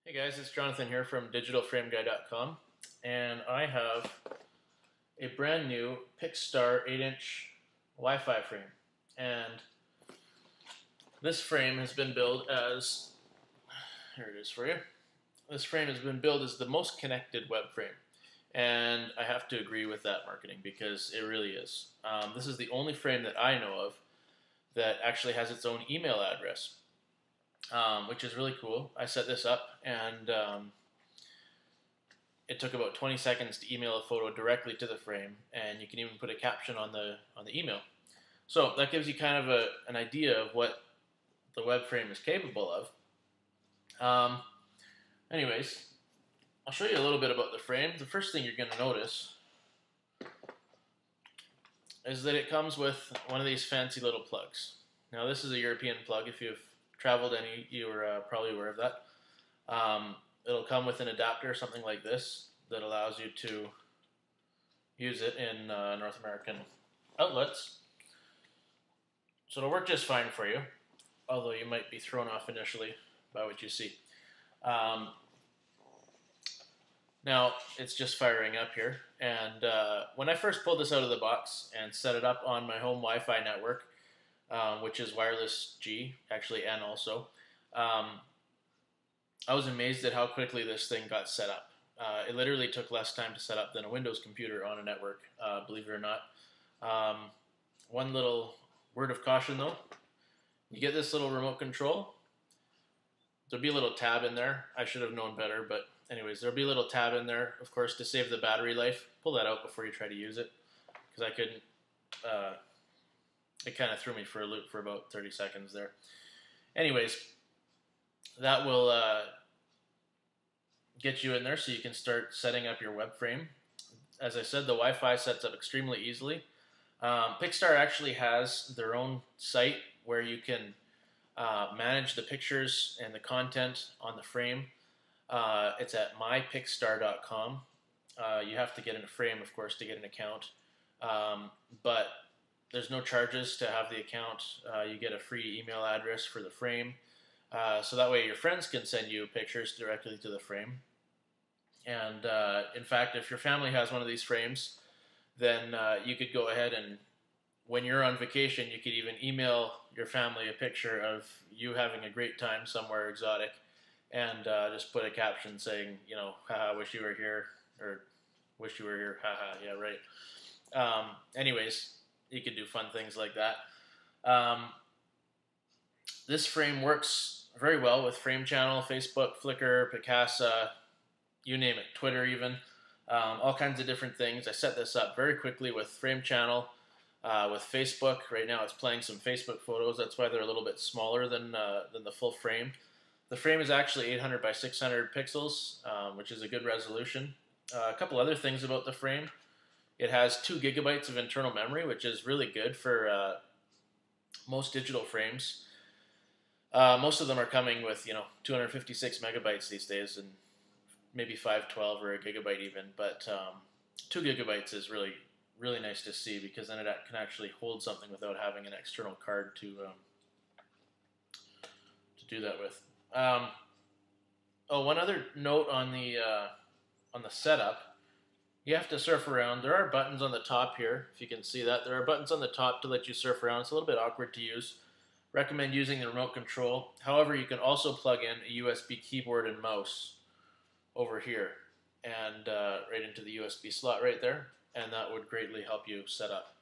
Hey guys, it's Jonathan here from digitalframeguy.com, and I have a brand new PixStar 8-inch Wi-Fi frame. And this frame has been billed as, here it is for you. This frame has been billed as the most connected web frame. And I have to agree with that marketing because it really is. This is the only frame that I know of that actually has its own email address. Which is really cool. I set this up, and it took about 20 seconds to email a photo directly to the frame, and you can even put a caption on the email. So that gives you kind of an idea of what the web frame is capable of. Anyways, I'll show you a little bit about the frame. The first thing you're going to notice is that it comes with one of these fancy little plugs. Now this is a European plug. If you've traveled any, you're probably aware of that. It'll come with an adapter, something like this, that allows you to use it in North American outlets. So it'll work just fine for you, although you might be thrown off initially by what you see. Now, it's just firing up here, and when I first pulled this out of the box and set it up on my home Wi-Fi network, which is wireless G, actually N also, I was amazed at how quickly this thing got set up. It literally took less time to set up than a Windows computer on a network, believe it or not. One little word of caution though, you get this little remote control, there'll be a little tab in there. I should have known better, but anyways, there'll be a little tab in there, of course, to save the battery life. Pull that out before you try to use it, because I couldn't, it kind of threw me for a loop for about 30 seconds there. Anyways, that will get you in there so you can start setting up your web frame. As I said, the Wi-Fi sets up extremely easily. PixStar actually has their own site where you can manage the pictures and the content on the frame. It's at mypixstar.com. You have to get in a frame, of course, to get an account. But there's no charges to have the account. You get a free email address for the frame. So that way your friends can send you pictures directly to the frame. And in fact, if your family has one of these frames, then you could go ahead and, when you're on vacation, you could even email your family a picture of you having a great time somewhere exotic, and just put a caption saying, you know, haha, wish you were here, or wish you were here, haha, yeah, right. Anyways, you could do fun things like that. This frame works very well with Frame Channel, Facebook, Flickr, Picasa, you name it, Twitter even, all kinds of different things. I set this up very quickly with Frame Channel, with Facebook. Right now it's playing some Facebook photos. That's why they're a little bit smaller than the full frame. The frame is actually 800 by 600 pixels, which is a good resolution. A couple other things about the frame. It has 2 gigabytes of internal memory, which is really good for most digital frames. Most of them are coming with, 256 megabytes these days, and maybe 512 or a gigabyte even. But 2 gigabytes is really, really nice to see, because then it can actually hold something without having an external card to do that with. One other note on the setup. You have to surf around. There are buttons on the top here, if you can see that. There are buttons on the top to let you surf around. It's a little bit awkward to use. Recommend using the remote control. However, you can also plug in a USB keyboard and mouse over here, and right into the USB slot right there, and that would greatly help you set up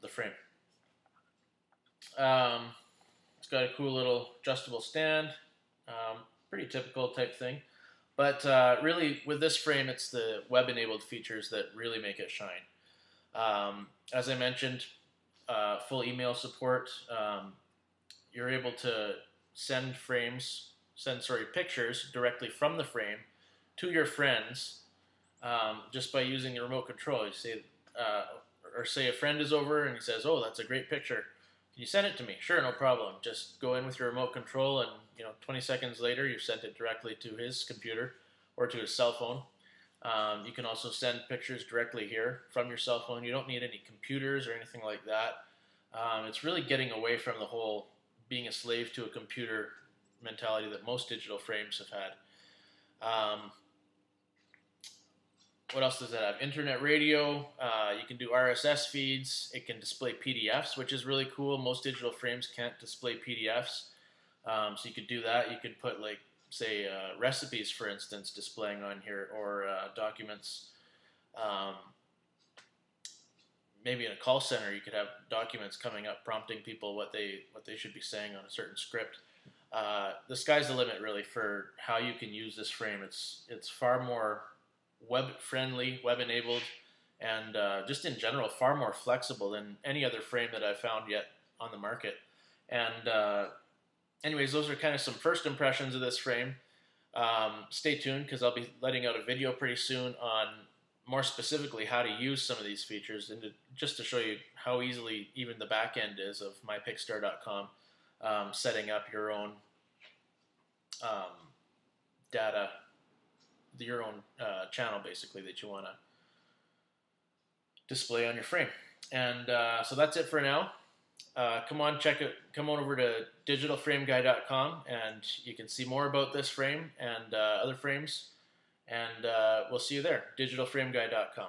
the frame. It's got a cool little adjustable stand, pretty typical type thing. But really, with this frame, it's the web-enabled features that really make it shine. As I mentioned, full email support. You're able to send pictures directly from the frame to your friends just by using the remote control. You say, say a friend is over and he says, "Oh, that's a great picture. Can you send it to me?" Sure, no problem. Just go in with your remote control, and 20 seconds later, you've sent it directly to his computer or to his cell phone. You can also send pictures directly here from your cell phone. You don't need any computers or anything like that. It's really getting away from the whole being a slave to a computer mentality that most digital frames have had. What else does that have? Internet radio. You can do RSS feeds. It can display PDFs, which is really cool. Most digital frames can't display PDFs. So you could do that. You could put, like, say, recipes, for instance, displaying on here, or documents. Maybe in a call center, you could have documents coming up prompting people what they should be saying on a certain script. The sky's the limit, really, for how you can use this frame. It's far more web-friendly, web-enabled, and just in general, far more flexible than any other frame that I've found yet on the market. And anyways, those are kind of some first impressions of this frame. Stay tuned, because I'll be letting out a video pretty soon on more specifically how to use some of these features, and just to show you how easily even the back end is of mypixstar.com, setting up your own data, your own channel, basically, that you want to display on your frame. And so that's it for now. Come on over to digitalframeguy.com, and you can see more about this frame and other frames. And we'll see you there, digitalframeguy.com.